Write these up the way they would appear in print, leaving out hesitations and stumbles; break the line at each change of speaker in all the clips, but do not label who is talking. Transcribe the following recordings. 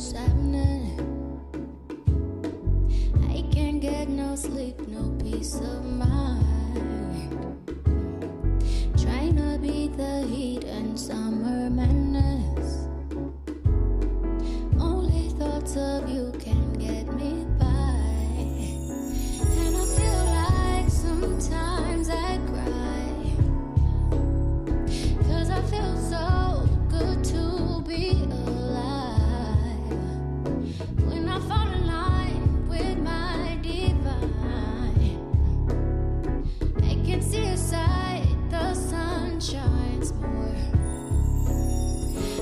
what's happening. I can't get no sleep, no peace of mind. Trying to beat the heat and summer madness. Only thoughts of you can get me by. And I feel like sometimes I cry, 'cause I feel so good to be alive. When I fall in line with my divine, I can see a side the sun shines more.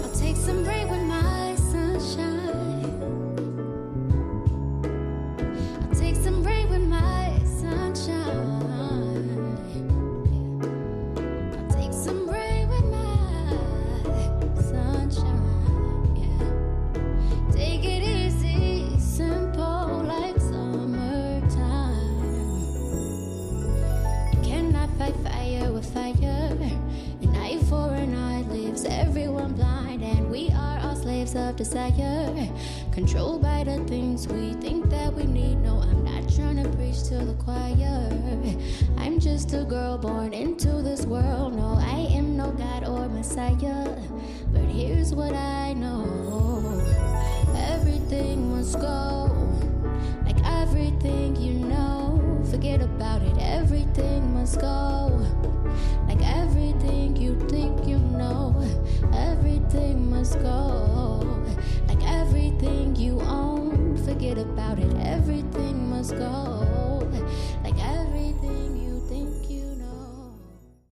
I'll take some rain with my sunshine. I'll take some rain with my sunshine. I'll take some rain with my sunshine. Yeah. Take it easy, simple like summertime. You cannot fight fire with fire. An eye for an eye leaves everyone blind, and we are all slaves of desire, controlled by the things we think that we need. No, I'm not trying to preach to the choir. I'm just a girl born into this world. No, I am no God or Messiah, but here's what I know. Everything must go, like everything you know. Forget about it, everything must go, like everything you think you know. Everything must go, like everything you own. Forget about it, everything must go.